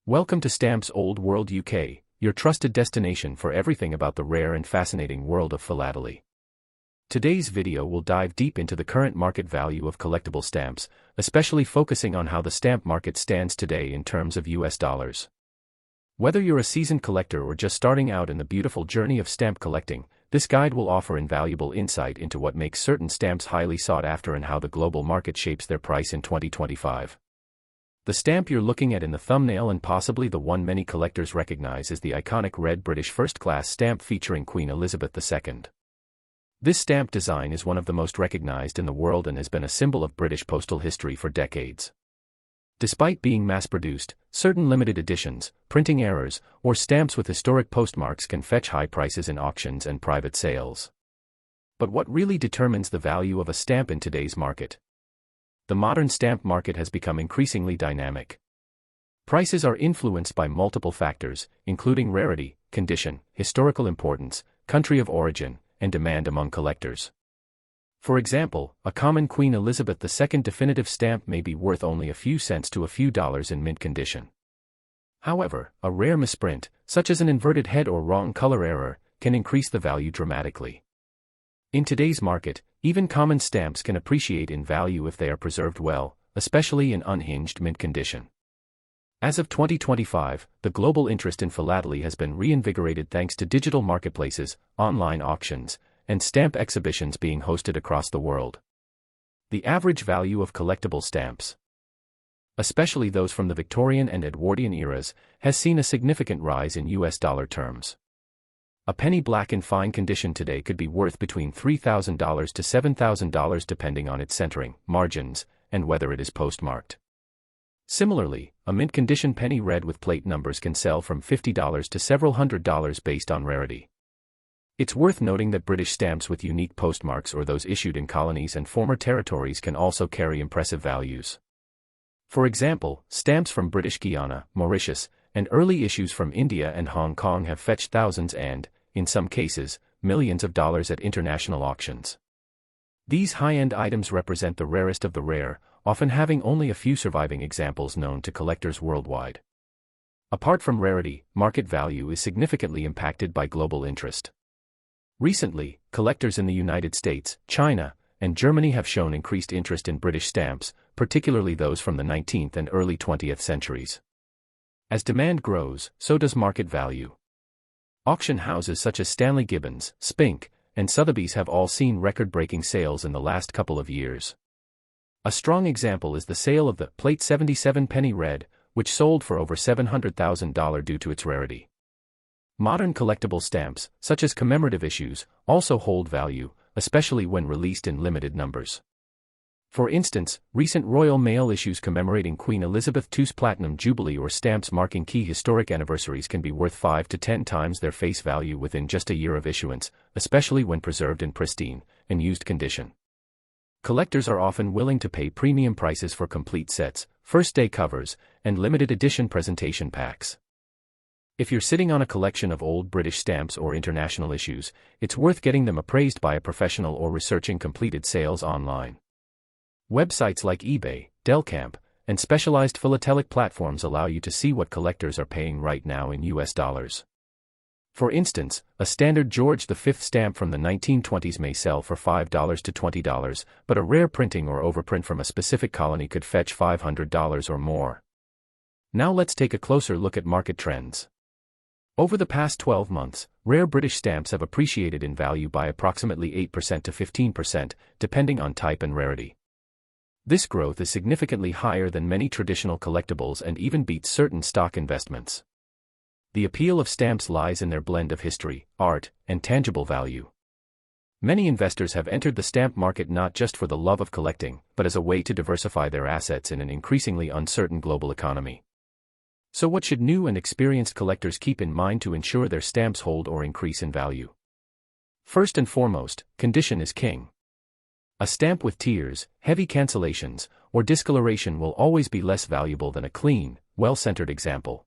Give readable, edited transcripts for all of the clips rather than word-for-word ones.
Welcome to Stamps Old World UK, your trusted destination for everything about the rare and fascinating world of philately. Today's video will dive deep into the current market value of collectible stamps, especially focusing on how the stamp market stands today in terms of US dollars. Whether you're a seasoned collector or just starting out in the beautiful journey of stamp collecting, this guide will offer invaluable insight into what makes certain stamps highly sought after and how the global market shapes their price in 2025. The stamp you're looking at in the thumbnail, and possibly the one many collectors recognize, is the iconic red British first-class stamp featuring Queen Elizabeth II. This stamp design is one of the most recognized in the world and has been a symbol of British postal history for decades. Despite being mass-produced, certain limited editions, printing errors, or stamps with historic postmarks can fetch high prices in auctions and private sales. But what really determines the value of a stamp in today's market? The modern stamp market has become increasingly dynamic. Prices are influenced by multiple factors, including rarity, condition, historical importance, country of origin, and demand among collectors. For example, a common Queen Elizabeth II definitive stamp may be worth only a few cents to a few dollars in mint condition. However, a rare misprint, such as an inverted head or wrong color error, can increase the value dramatically. In today's market, even common stamps can appreciate in value if they are preserved well, especially in unhinged mint condition. As of 2025, the global interest in philately has been reinvigorated thanks to digital marketplaces, online auctions, and stamp exhibitions being hosted across the world. The average value of collectible stamps, especially those from the Victorian and Edwardian eras, has seen a significant rise in US dollar terms. A penny black in fine condition today could be worth between $3,000 to $7,000 depending on its centering, margins, and whether it is postmarked. Similarly, a mint condition penny red with plate numbers can sell from $50 to several $100s based on rarity. It's worth noting that British stamps with unique postmarks or those issued in colonies and former territories can also carry impressive values. For example, stamps from British Guiana, Mauritius, and early issues from India and Hong Kong have fetched thousands and, in some cases, millions of dollars at international auctions. These high-end items represent the rarest of the rare, often having only a few surviving examples known to collectors worldwide. Apart from rarity, market value is significantly impacted by global interest. Recently, collectors in the United States, China, and Germany have shown increased interest in British stamps, particularly those from the 19th and early 20th centuries. As demand grows, so does market value. Auction houses such as Stanley Gibbons, Spink, and Sotheby's have all seen record-breaking sales in the last couple of years. A strong example is the sale of the Plate 77 penny red, which sold for over $700,000 due to its rarity. Modern collectible stamps, such as commemorative issues, also hold value, especially when released in limited numbers. For instance, recent Royal Mail issues commemorating Queen Elizabeth II's Platinum Jubilee or stamps marking key historic anniversaries can be worth 5 to 10 times their face value within just a year of issuance, especially when preserved in pristine and used condition. Collectors are often willing to pay premium prices for complete sets, first-day covers, and limited edition presentation packs. If you're sitting on a collection of old British stamps or international issues, it's worth getting them appraised by a professional or researching completed sales online. Websites like eBay, Delcamp, and specialized philatelic platforms allow you to see what collectors are paying right now in US dollars. For instance, a standard George V stamp from the 1920s may sell for $5 to $20, but a rare printing or overprint from a specific colony could fetch $500 or more. Now let's take a closer look at market trends. Over the past 12 months, rare British stamps have appreciated in value by approximately 8% to 15%, depending on type and rarity. This growth is significantly higher than many traditional collectibles and even beats certain stock investments. The appeal of stamps lies in their blend of history, art, and tangible value. Many investors have entered the stamp market not just for the love of collecting, but as a way to diversify their assets in an increasingly uncertain global economy. So what should new and experienced collectors keep in mind to ensure their stamps hold or increase in value? First and foremost, condition is king. A stamp with tears, heavy cancellations, or discoloration will always be less valuable than a clean, well-centered example.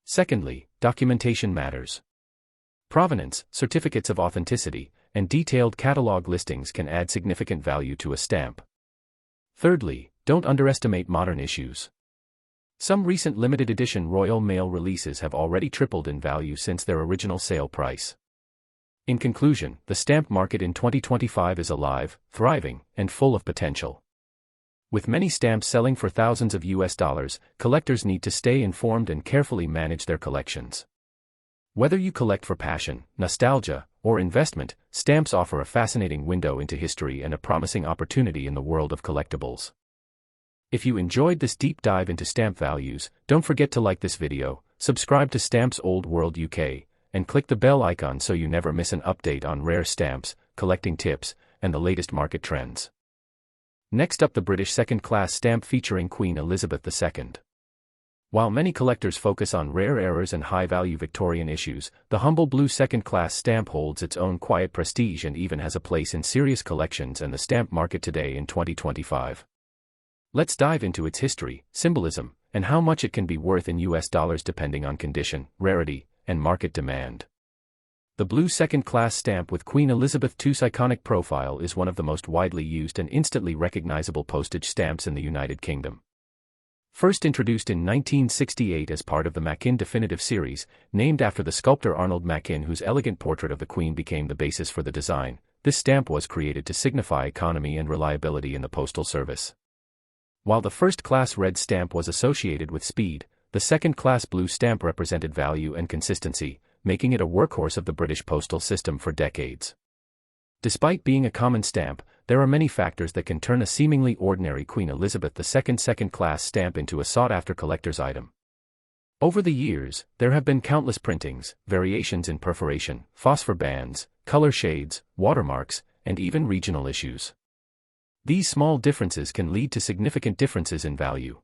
Secondly, documentation matters. Provenance, certificates of authenticity, and detailed catalog listings can add significant value to a stamp. Thirdly, don't underestimate modern issues. Some recent limited edition Royal Mail releases have already tripled in value since their original sale price. In conclusion, the stamp market in 2025 is alive, thriving, and full of potential. With many stamps selling for thousands of US dollars, collectors need to stay informed and carefully manage their collections. Whether you collect for passion, nostalgia, or investment, stamps offer a fascinating window into history and a promising opportunity in the world of collectibles. If you enjoyed this deep dive into stamp values, don't forget to like this video, subscribe to Stamps Old World UK, and click the bell icon so you never miss an update on rare stamps, collecting tips, and the latest market trends. Next up, the British second-class stamp featuring Queen Elizabeth II. While many collectors focus on rare errors and high-value Victorian issues, the humble blue second-class stamp holds its own quiet prestige and even has a place in serious collections and the stamp market today in 2025. Let's dive into its history, symbolism, and how much it can be worth in US dollars depending on condition, rarity, and market demand. The blue second-class stamp with Queen Elizabeth II's iconic profile is one of the most widely used and instantly recognizable postage stamps in the United Kingdom. First introduced in 1968 as part of the Machin Definitive Series, named after the sculptor Arnold Machin, whose elegant portrait of the Queen became the basis for the design, this stamp was created to signify economy and reliability in the postal service. While the first-class red stamp was associated with speed, the second-class blue stamp represented value and consistency, making it a workhorse of the British postal system for decades. Despite being a common stamp, there are many factors that can turn a seemingly ordinary Queen Elizabeth II second-class stamp into a sought-after collector's item. Over the years, there have been countless printings, variations in perforation, phosphor bands, color shades, watermarks, and even regional issues. These small differences can lead to significant differences in value.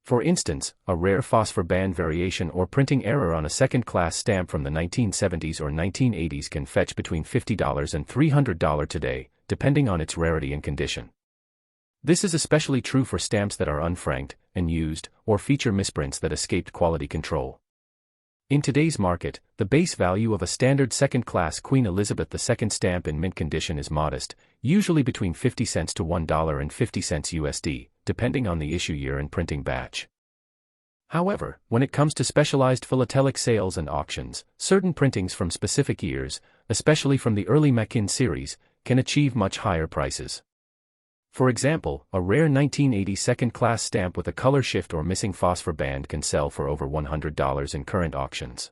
For instance, a rare phosphor band variation or printing error on a second-class stamp from the 1970s or 1980s can fetch between $50 and $300 today, depending on its rarity and condition. This is especially true for stamps that are unfranked, unused, or feature misprints that escaped quality control. In today's market, the base value of a standard second-class Queen Elizabeth II stamp in mint condition is modest, usually between 50 cents to $1.50 USD, depending on the issue year and printing batch. However, when it comes to specialized philatelic sales and auctions, certain printings from specific years, especially from the early Machin series, can achieve much higher prices. For example, a rare 1980 second-class stamp with a color shift or missing phosphor band can sell for over $100 in current auctions.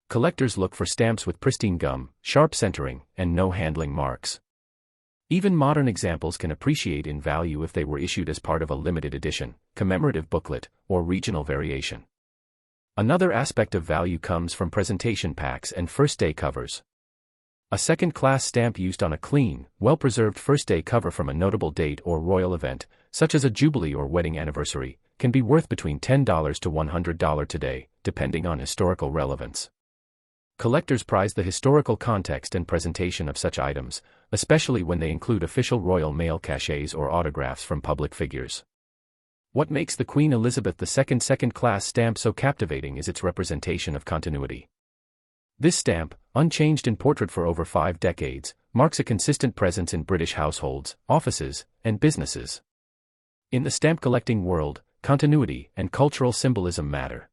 Collectors look for stamps with pristine gum, sharp centering, and no handling marks. Even modern examples can appreciate in value if they were issued as part of a limited edition, commemorative booklet, or regional variation. Another aspect of value comes from presentation packs and first-day covers. A second-class stamp used on a clean, well-preserved first-day cover from a notable date or royal event, such as a jubilee or wedding anniversary, can be worth between $10 to $100 today, depending on historical relevance. Collectors prize the historical context and presentation of such items, especially when they include official Royal Mail cachets or autographs from public figures. What makes the Queen Elizabeth II second-class stamp so captivating is its representation of continuity. This stamp, unchanged in portrait for over 5 decades, marks a consistent presence in British households, offices, and businesses. In the stamp collecting world, continuity and cultural symbolism matter.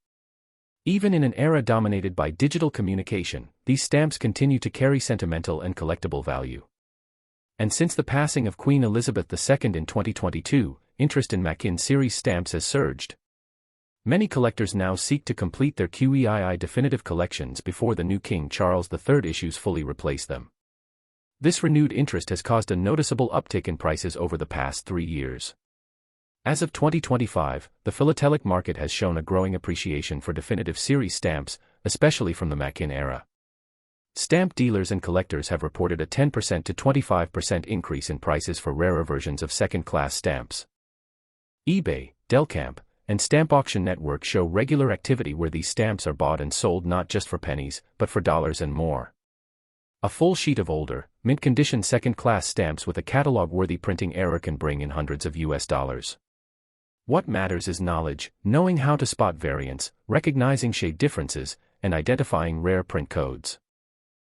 Even in an era dominated by digital communication, these stamps continue to carry sentimental and collectible value. And since the passing of Queen Elizabeth II in 2022, interest in Machin series stamps has surged. Many collectors now seek to complete their QEII definitive collections before the new King Charles III issues fully replace them. This renewed interest has caused a noticeable uptick in prices over the past 3 years. As of 2025, the philatelic market has shown a growing appreciation for definitive series stamps, especially from the Machin era. Stamp dealers and collectors have reported a 10% to 25% increase in prices for rarer versions of second-class stamps. eBay, Delcamp, and Stamp Auction Network show regular activity where these stamps are bought and sold not just for pennies, but for dollars and more. A full sheet of older, mint-condition second-class stamps with a catalog-worthy printing error can bring in hundreds of US dollars. What matters is knowledge, knowing how to spot variants, recognizing shade differences, and identifying rare print codes.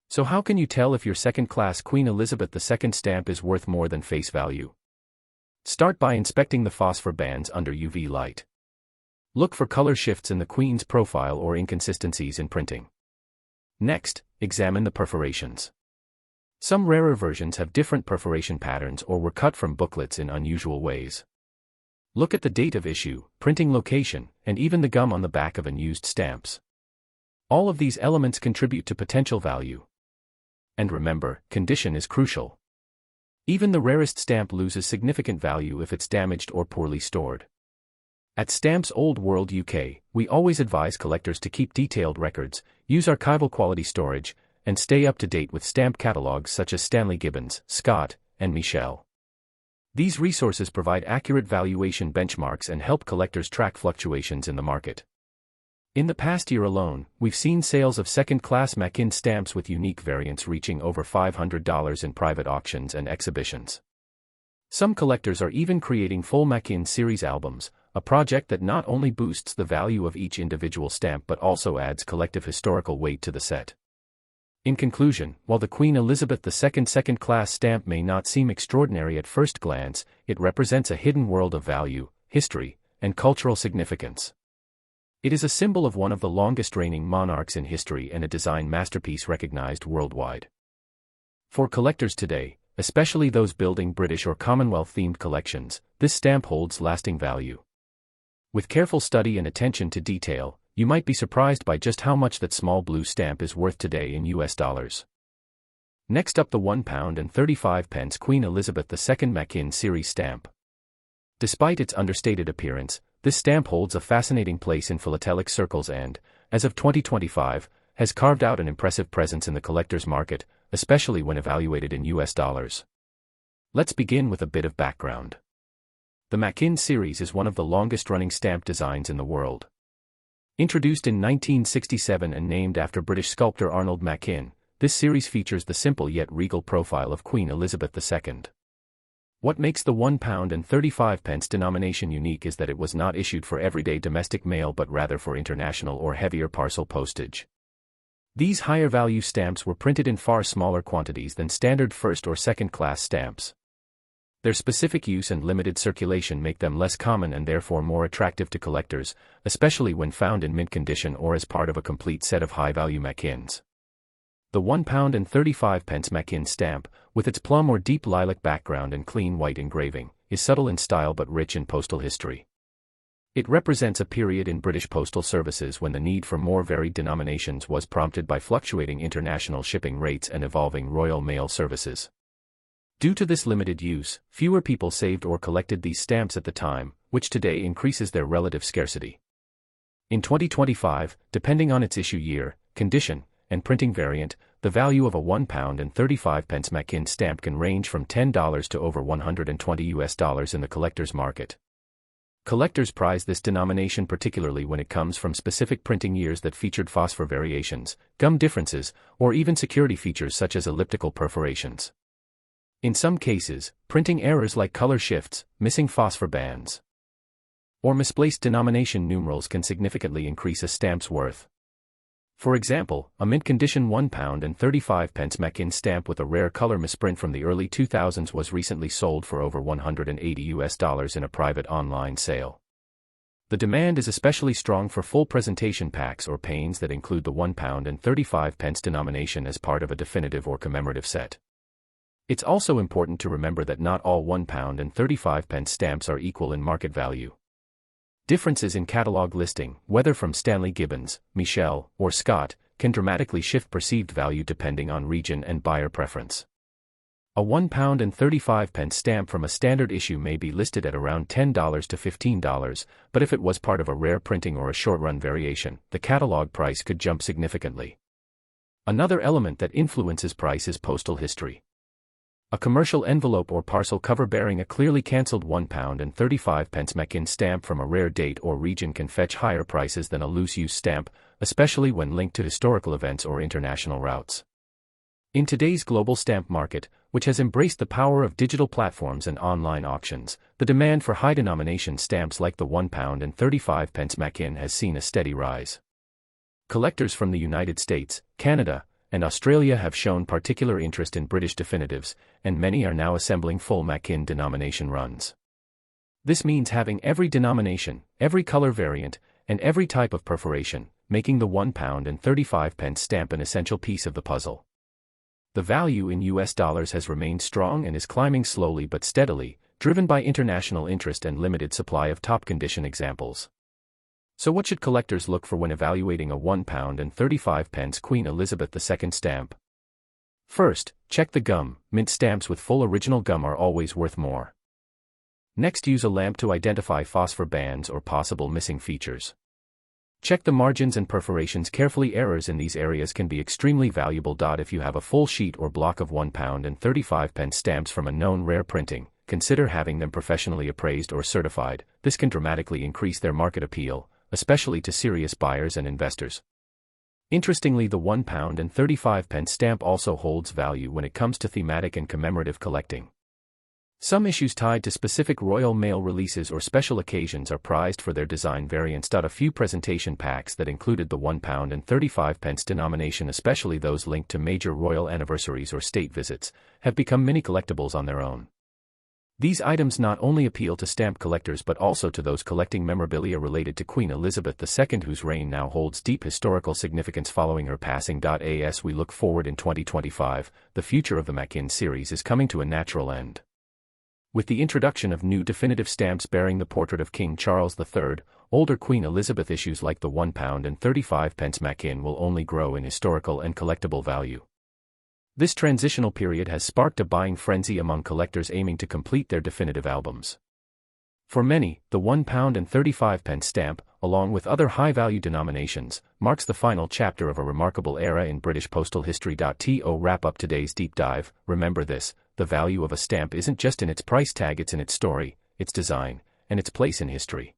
So how can you tell if your second-class Queen Elizabeth II stamp is worth more than face value? Start by inspecting the phosphor bands under UV light. Look for color shifts in the Queen's profile or inconsistencies in printing. Next, examine the perforations. Some rarer versions have different perforation patterns or were cut from booklets in unusual ways. Look at the date of issue, printing location, and even the gum on the back of unused stamps. All of these elements contribute to potential value. And remember, condition is crucial. Even the rarest stamp loses significant value if it's damaged or poorly stored. At Stamps Old World UK, we always advise collectors to keep detailed records, use archival quality storage, and stay up to date with stamp catalogs such as Stanley Gibbons, Scott, and Michel. These resources provide accurate valuation benchmarks and help collectors track fluctuations in the market. In the past year alone, we've seen sales of second-class Machin stamps with unique variants reaching over $500 in private auctions and exhibitions. Some collectors are even creating full Machin series albums, a project that not only boosts the value of each individual stamp but also adds collective historical weight to the set. In conclusion, while the Queen Elizabeth II second-class stamp may not seem extraordinary at first glance, it represents a hidden world of value, history, and cultural significance. It is a symbol of one of the longest reigning monarchs in history and a design masterpiece recognized worldwide. For collectors today, especially those building British or Commonwealth-themed collections, this stamp holds lasting value. With careful study and attention to detail, you might be surprised by just how much that small blue stamp is worth today in US dollars. Next up, the £1.35 Queen Elizabeth II Machin series stamp. Despite its understated appearance, this stamp holds a fascinating place in philatelic circles and, as of 2025, has carved out an impressive presence in the collector's market, especially when evaluated in US dollars. Let's begin with a bit of background. The Machin series is one of the longest-running stamp designs in the world. Introduced in 1967 and named after British sculptor Arnold Machin, this series features the simple yet regal profile of Queen Elizabeth II. What makes the £1.35 denomination unique is that it was not issued for everyday domestic mail but rather for international or heavier parcel postage. These higher-value stamps were printed in far smaller quantities than standard first- or second-class stamps. Their specific use and limited circulation make them less common and therefore more attractive to collectors, especially when found in mint condition or as part of a complete set of high-value Machins. The £1.35 Machin stamp, with its plum or deep lilac background and clean white engraving, is subtle in style but rich in postal history. It represents a period in British postal services when the need for more varied denominations was prompted by fluctuating international shipping rates and evolving Royal Mail services. Due to this limited use, fewer people saved or collected these stamps at the time, which today increases their relative scarcity. In 2025, depending on its issue year, condition, and printing variant, the value of a £1.35 Machin stamp can range from $10 to over $120 in the collector's market. Collectors prize this denomination particularly when it comes from specific printing years that featured phosphor variations, gum differences, or even security features such as elliptical perforations. In some cases, printing errors like color shifts, missing phosphor bands, or misplaced denomination numerals can significantly increase a stamp's worth. For example, a mint-condition £1.35 Machin stamp with a rare color misprint from the early 2000s was recently sold for over $180 in a private online sale. The demand is especially strong for full presentation packs or panes that include the £1.35 denomination as part of a definitive or commemorative set. It's also important to remember that not all £1.35 stamps are equal in market value. Differences in catalog listing, whether from Stanley Gibbons, Michel, or Scott, can dramatically shift perceived value depending on region and buyer preference. A £1.35 stamp from a standard issue may be listed at around $10 to $15, but if it was part of a rare printing or a short-run variation, the catalog price could jump significantly. Another element that influences price is postal history. A commercial envelope or parcel cover bearing a clearly cancelled £1.35 Machin stamp from a rare date or region can fetch higher prices than a loose-use stamp, especially when linked to historical events or international routes. In today's global stamp market, which has embraced the power of digital platforms and online auctions, the demand for high-denomination stamps like the £1.35 Machin has seen a steady rise. Collectors from the United States, Canada, and Australia have shown particular interest in British definitives, and many are now assembling full Machin denomination runs. This means having every denomination, every color variant, and every type of perforation, making the £1.35 stamp an essential piece of the puzzle. The value in US dollars has remained strong and is climbing slowly but steadily, driven by international interest and limited supply of top-condition examples. So what should collectors look for when evaluating a £1.35 Queen Elizabeth II stamp? First, check the gum. Mint stamps with full original gum are always worth more. Next, use a lamp to identify phosphor bands or possible missing features. Check the margins and perforations carefully. Errors in these areas can be extremely valuable. If you have a full sheet or block of £1.35 stamps from a known rare printing, consider having them professionally appraised or certified. This can dramatically increase their market appeal, especially to serious buyers and investors. Interestingly, the £1.35 stamp also holds value when it comes to thematic and commemorative collecting. Some issues tied to specific Royal Mail releases or special occasions are prized for their design variants. A few presentation packs that included the £1.35 denomination, especially those linked to major royal anniversaries or state visits, have become mini collectibles on their own. These items not only appeal to stamp collectors but also to those collecting memorabilia related to Queen Elizabeth II, whose reign now holds deep historical significance following her passing. As we look forward in 2025, the future of the Machin series is coming to a natural end. With the introduction of new definitive stamps bearing the portrait of King Charles III, older Queen Elizabeth issues like the £1.35 Machin will only grow in historical and collectible value. This transitional period has sparked a buying frenzy among collectors aiming to complete their definitive albums. For many, the £1.35 stamp, along with other high-value denominations, marks the final chapter of a remarkable era in British postal history. To wrap up today's deep dive, remember this: the value of a stamp isn't just in its price tag, it's in its story, its design, and its place in history.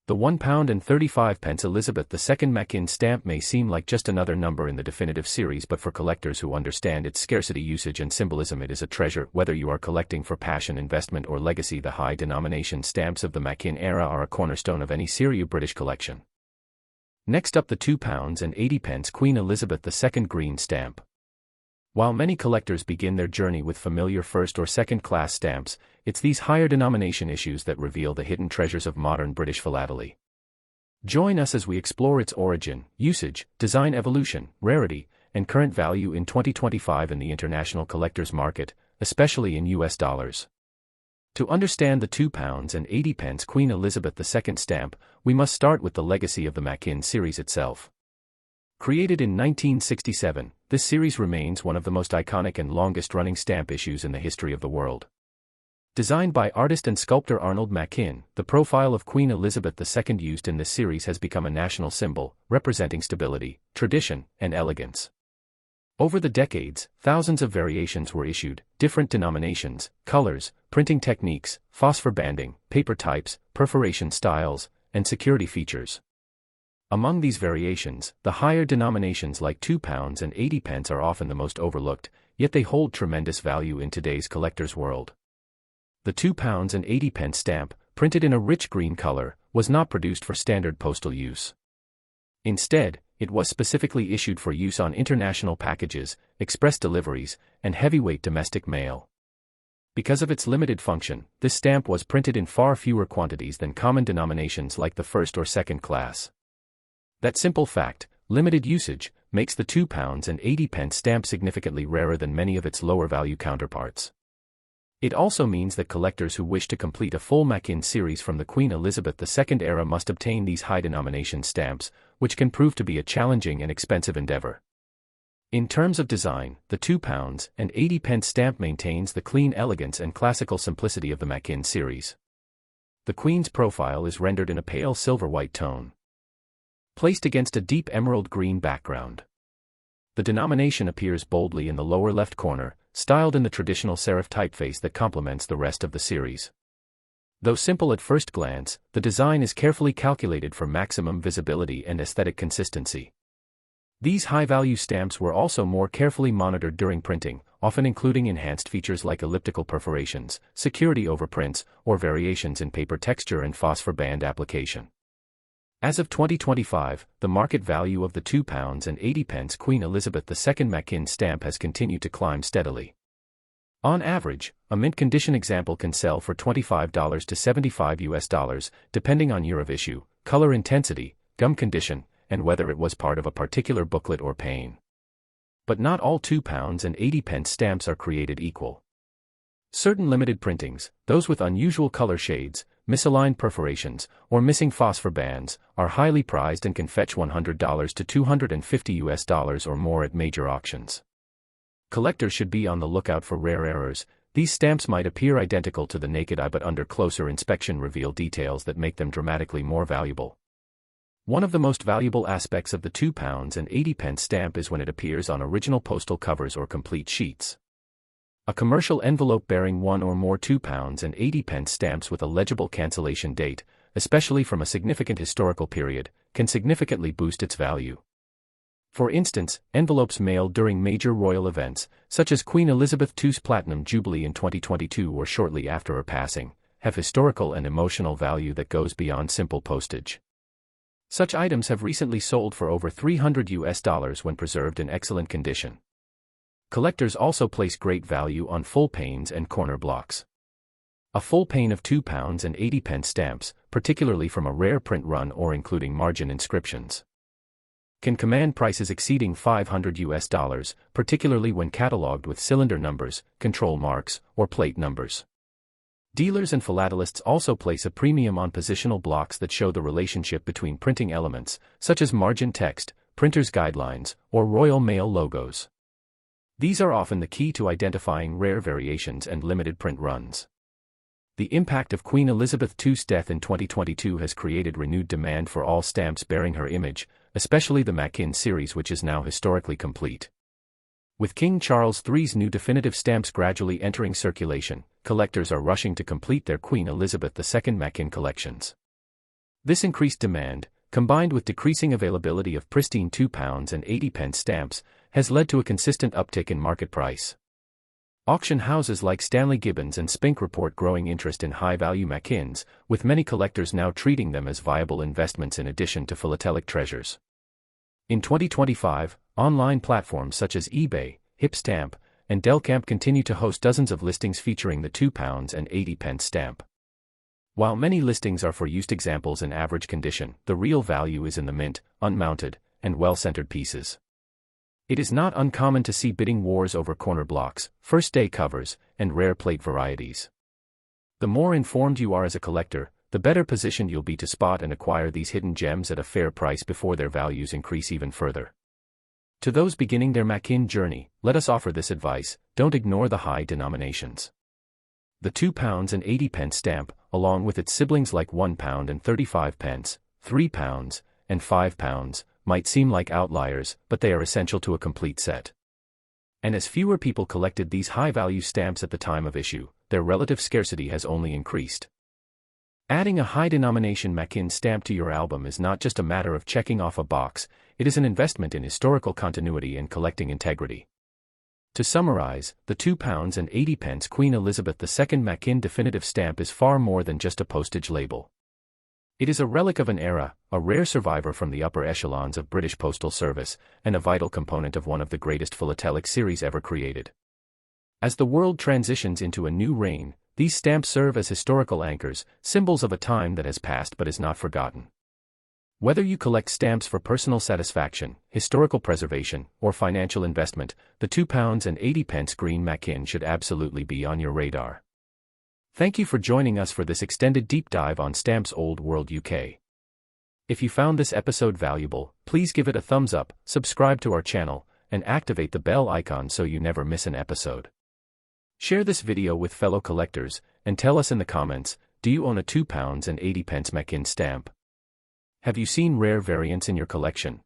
The £1.35 Elizabeth II Machin stamp may seem like just another number in the definitive series, but for collectors who understand its scarcity, usage, and symbolism, it is a treasure. Whether you are collecting for passion, investment, or legacy, the high denomination stamps of the Machin era are a cornerstone of any serious British collection. Next up, the £2.80 Queen Elizabeth II green stamp. While many collectors begin their journey with familiar first or second class stamps, it's these higher denomination issues that reveal the hidden treasures of modern British philately. Join us as we explore its origin, usage, design evolution, rarity, and current value in 2025 in the international collector's market, especially in US dollars. To understand the £2.80 Queen Elizabeth II stamp, we must start with the legacy of the Machin series itself. Created in 1967, this series remains one of the most iconic and longest-running stamp issues in the history of the world. Designed by artist and sculptor Arnold Machin, the profile of Queen Elizabeth II used in this series has become a national symbol, representing stability, tradition, and elegance. Over the decades, thousands of variations were issued, different denominations, colors, printing techniques, phosphor banding, paper types, perforation styles, and security features. Among these variations, the higher denominations like £2.80 are often the most overlooked, yet they hold tremendous value in today's collector's world. The £2.80 stamp, printed in a rich green color, was not produced for standard postal use. Instead, it was specifically issued for use on international packages, express deliveries, and heavyweight domestic mail. Because of its limited function, this stamp was printed in far fewer quantities than common denominations like the first or second class. That simple fact, limited usage, makes the £2.80 stamp significantly rarer than many of its lower-value counterparts. It also means that collectors who wish to complete a full Machin series from the Queen Elizabeth II era must obtain these high-denomination stamps, which can prove to be a challenging and expensive endeavor. In terms of design, the £2.80 stamp maintains the clean elegance and classical simplicity of the Machin series. The Queen's profile is rendered in a pale silver-white tone, placed against a deep emerald green background. The denomination appears boldly in the lower left corner, styled in the traditional serif typeface that complements the rest of the series. Though simple at first glance, the design is carefully calculated for maximum visibility and aesthetic consistency. These high-value stamps were also more carefully monitored during printing, often including enhanced features like elliptical perforations, security over prints, or variations in paper texture and phosphor band application. As of 2025, the market value of the £2.80 Queen Elizabeth II Machin stamp has continued to climb steadily. On average, a mint condition example can sell for $25 to $75, depending on year of issue, color intensity, gum condition, and whether it was part of a particular booklet or pane. But not all £2.80 stamps are created equal. Certain limited printings, those with unusual color shades, misaligned perforations, or missing phosphor bands, are highly prized and can fetch $100 to $250 or more at major auctions. Collectors should be on the lookout for rare errors. These stamps might appear identical to the naked eye but under closer inspection reveal details that make them dramatically more valuable. One of the most valuable aspects of the £2.80 stamp is when it appears on original postal covers or complete sheets. A commercial envelope bearing one or more £2.80 stamps with a legible cancellation date, especially from a significant historical period, can significantly boost its value. For instance, envelopes mailed during major royal events, such as Queen Elizabeth II's Platinum Jubilee in 2022 or shortly after her passing, have historical and emotional value that goes beyond simple postage. Such items have recently sold for over $300 when preserved in excellent condition. Collectors also place great value on full panes and corner blocks. A full pane of £2.80 stamps, particularly from a rare print run or including margin inscriptions, can command prices exceeding $500, particularly when catalogued with cylinder numbers, control marks, or plate numbers. Dealers and philatelists also place a premium on positional blocks that show the relationship between printing elements, such as margin text, printer's guidelines, or Royal Mail logos. These are often the key to identifying rare variations and limited print runs. The impact of Queen Elizabeth II's death in 2022 has created renewed demand for all stamps bearing her image, especially the Machin series, which is now historically complete. With King Charles III's new definitive stamps gradually entering circulation, collectors are rushing to complete their Queen Elizabeth II Machin collections. This increased demand, combined with decreasing availability of pristine £2.80 stamps, has led to a consistent uptick in market price. Auction houses like Stanley Gibbons and Spink report growing interest in high-value Machins, with many collectors now treating them as viable investments in addition to philatelic treasures. In 2025, online platforms such as eBay, Hipstamp, and Delcamp continue to host dozens of listings featuring the £2.80 stamp. While many listings are for used examples in average condition, the real value is in the mint, unmounted, and well-centered pieces. It is not uncommon to see bidding wars over corner blocks, first-day covers, and rare plate varieties. The more informed you are as a collector, the better positioned you'll be to spot and acquire these hidden gems at a fair price before their values increase even further. To those beginning their Machin journey, let us offer this advice: don't ignore the high denominations. The £2.80 stamp, along with its siblings like £1.35, £3, and £5, might seem like outliers, but they are essential to a complete set. And as fewer people collected these high-value stamps at the time of issue, their relative scarcity has only increased. Adding a high-denomination Machin stamp to your album is not just a matter of checking off a box, it is an investment in historical continuity and collecting integrity. To summarize, the £2.80 Queen Elizabeth II Machin definitive stamp is far more than just a postage label. It is a relic of an era, a rare survivor from the upper echelons of British postal service, and a vital component of one of the greatest philatelic series ever created. As the world transitions into a new reign, these stamps serve as historical anchors, symbols of a time that has passed but is not forgotten. Whether you collect stamps for personal satisfaction, historical preservation, or financial investment, the £2.80 green Machin should absolutely be on your radar. Thank you for joining us for this extended deep dive on Stamps Old World UK. If you found this episode valuable, please give it a thumbs up, subscribe to our channel, and activate the bell icon so you never miss an episode. Share this video with fellow collectors, and tell us in the comments, do you own a £2.80 Machin stamp? Have you seen rare variants in your collection?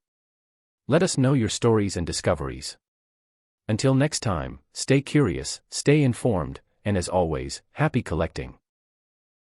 Let us know your stories and discoveries. Until next time, stay curious, stay informed, and as always, happy collecting.